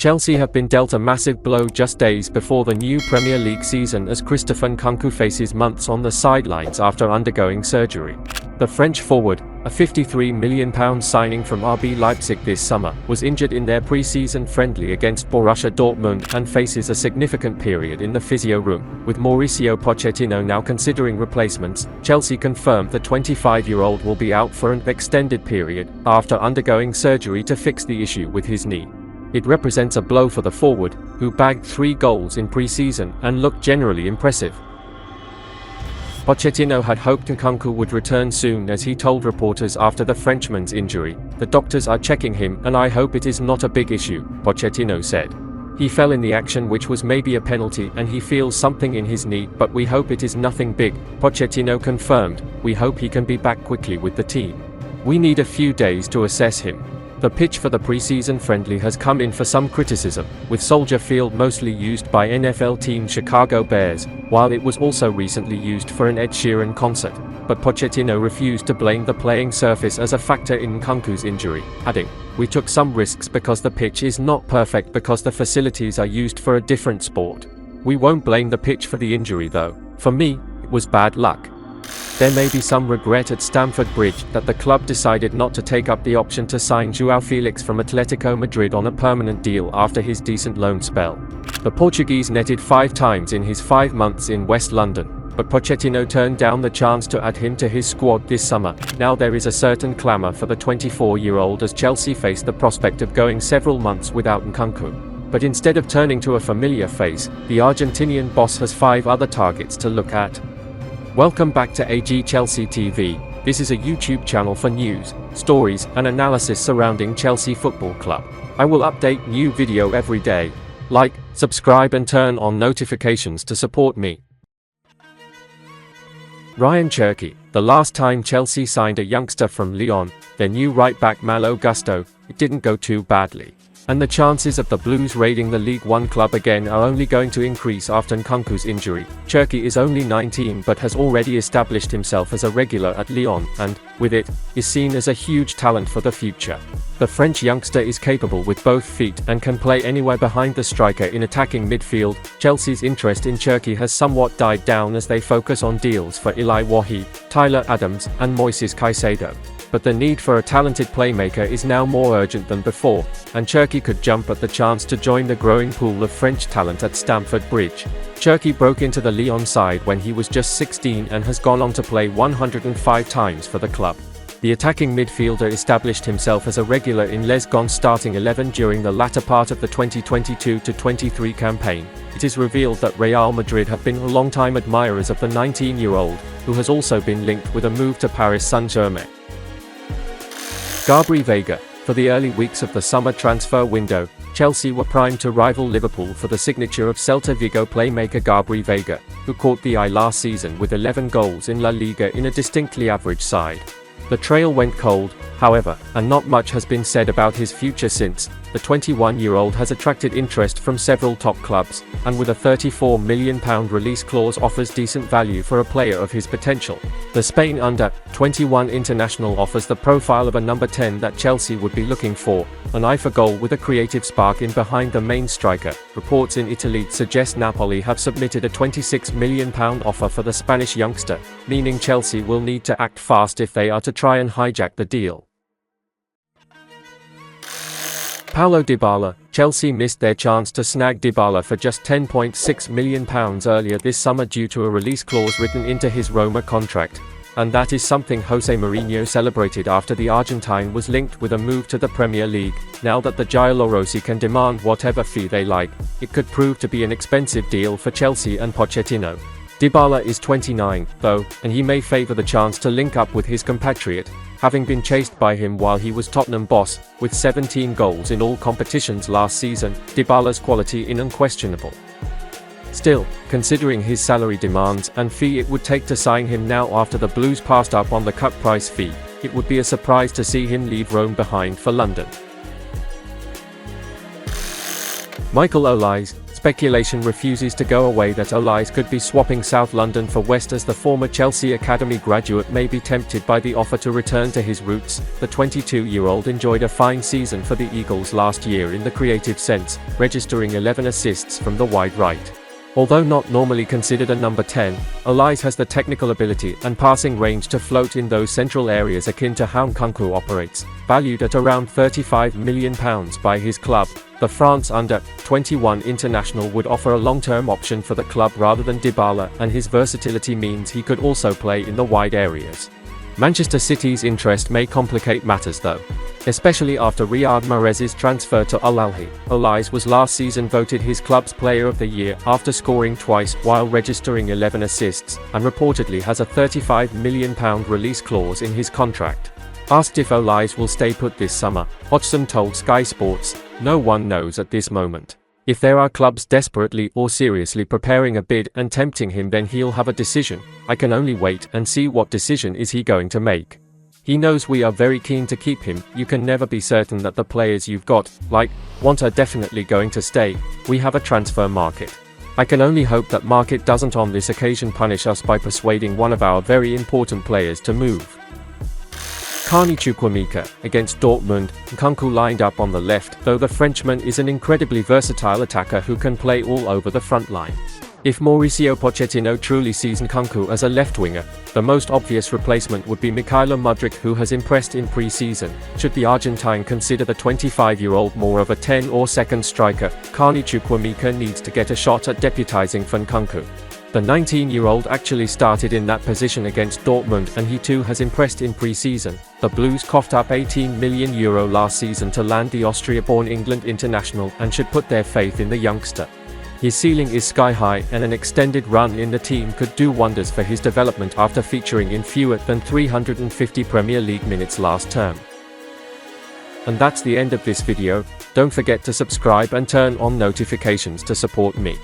Chelsea have been dealt a massive blow just days before the new Premier League season as Christopher Nkunku faces months on the sidelines after undergoing surgery. The French forward, a £53 million signing from RB Leipzig this summer, was injured in their pre-season friendly against Borussia Dortmund and faces a significant period in the physio room. With Mauricio Pochettino now considering replacements, Chelsea confirmed the 25-year-old will be out for an extended period after undergoing surgery to fix the issue with his knee. It represents a blow for the forward, who bagged 3 goals in pre-season and looked generally impressive. Pochettino had hoped Nkunku would return soon, as he told reporters after the Frenchman's injury. "The doctors are checking him and I hope it is not a big issue," Pochettino said. "He fell in the action, which was maybe a penalty, and he feels something in his knee, but we hope it is nothing big," Pochettino confirmed. "We hope he can be back quickly with the team. We need a few days to assess him." The pitch for the pre-season friendly has come in for some criticism, with Soldier Field mostly used by NFL team Chicago Bears, while it was also recently used for an Ed Sheeran concert. But Pochettino refused to blame the playing surface as a factor in Nkunku's injury, adding, "We took some risks because the pitch is not perfect because the facilities are used for a different sport. We won't blame the pitch for the injury though. For me, it was bad luck." There may be some regret at Stamford Bridge that the club decided not to take up the option to sign João Felix from Atletico Madrid on a permanent deal after his decent loan spell. The Portuguese netted 5 times in his 5 months in West London, but Pochettino turned down the chance to add him to his squad this summer. Now there is a certain clamour for the 24-year-old as Chelsea face the prospect of going several months without Nkunku. But instead of turning to a familiar face, the Argentinian boss has 5 other targets to look at. Welcome back to AG Chelsea TV. This is a YouTube channel for news, stories and analysis surrounding Chelsea Football Club. I will update new video every day. Like, subscribe and turn on notifications to support me. Rayan Cherki. The last time Chelsea signed a youngster from Lyon, their new right-back Malo Gusto, it didn't go too badly. And the chances of the Blues raiding the League One club again are only going to increase after Nkunku's injury. Cherki is only 19 but has already established himself as a regular at Lyon and, with it, is seen as a huge talent for the future. The French youngster is capable with both feet and can play anywhere behind the striker in attacking midfield. Chelsea's interest in Cherki has somewhat died down as they focus on deals for Eli Wahi, Tyler Adams and Moises Caicedo. But the need for a talented playmaker is now more urgent than before, and Cherki could jump at the chance to join the growing pool of French talent at Stamford Bridge. Cherki broke into the Lyon side when he was just 16 and has gone on to play 105 times for the club. The attacking midfielder established himself as a regular in Les Gon's starting 11 during the latter part of the 2022-23 campaign. It is revealed that Real Madrid have been long-time admirers of the 19-year-old, who has also been linked with a move to Paris Saint-Germain. Gabri Veiga. For the early weeks of the summer transfer window, Chelsea were primed to rival Liverpool for the signature of Celta Vigo playmaker Gabri Veiga, who caught the eye last season with 11 goals in La Liga in a distinctly average side. The trail went cold, however, and not much has been said about his future since. The 21-year-old has attracted interest from several top clubs, and with a £34 million release clause offers decent value for a player of his potential. The Spain under-21 international offers the profile of a number 10 that Chelsea would be looking for, an eye for goal with a creative spark in behind the main striker. Reports in Italy suggest Napoli have submitted a £26 million offer for the Spanish youngster, meaning Chelsea will need to act fast if they are to try and hijack the deal. Paulo Dybala. Chelsea missed their chance to snag Dybala for just £10.6 million earlier this summer due to a release clause written into his Roma contract. And that is something Jose Mourinho celebrated after the Argentine was linked with a move to the Premier League. Now that the Giallorossi can demand whatever fee they like, it could prove to be an expensive deal for Chelsea and Pochettino. Dybala is 29, though, and he may favour the chance to link up with his compatriot, having been chased by him while he was Tottenham boss. With 17 goals in all competitions last season, Dybala's quality is unquestionable. Still, considering his salary demands and fee it would take to sign him now after the Blues passed up on the cut price fee, it would be a surprise to see him leave Rome behind for London. Michael Olise. speculation refuses to go away that Olise could be swapping South London for West, as the former Chelsea Academy graduate may be tempted by the offer to return to his roots. The 22-year-old enjoyed a fine season for the Eagles last year in the creative sense, registering 11 assists from the wide right. Although not normally considered a number 10, Olise has the technical ability and passing range to float in those central areas akin to how Nkunku operates. Valued at around £35 million by his club, the France under-21 international would offer a long-term option for the club rather than Dybala, and his versatility means he could also play in the wide areas. Manchester City's interest may complicate matters though, especially after Riyad Mahrez's transfer to Al Ahly. Olise was last season voted his club's player of the year after scoring twice while registering 11 assists, and reportedly has a £35 million release clause in his contract. Asked if Olise will stay put this summer, Hodgson told Sky Sports, "No one knows at this moment. If there are clubs desperately or seriously preparing a bid and tempting him, then he'll have a decision. I can only wait and see what decision is he going to make. He knows we are very keen to keep him. You can never be certain that the players you've got, want are definitely going to stay. We have a transfer market. I can only hope that market doesn't on this occasion punish us by persuading one of our very important players to move." Carney Chukwuemeka, against Dortmund, Nkunku lined up on the left, though the Frenchman is an incredibly versatile attacker who can play all over the front line. If Mauricio Pochettino truly sees Nkunku as a left winger, the most obvious replacement would be Mudryk, who has impressed in pre-season. Should the Argentine consider the 25-year-old more of a 10 or second striker, Carney Chukwuemeka needs to get a shot at deputizing for Nkunku. The 19-year-old actually started in that position against Dortmund, and he too has impressed in pre-season. The Blues coughed up €18 million last season to land the Austria-born England international and should put their faith in the youngster. His ceiling is sky high, and an extended run in the team could do wonders for his development after featuring in fewer than 350 Premier League minutes last term. And that's the end of this video. Don't forget to subscribe and turn on notifications to support me.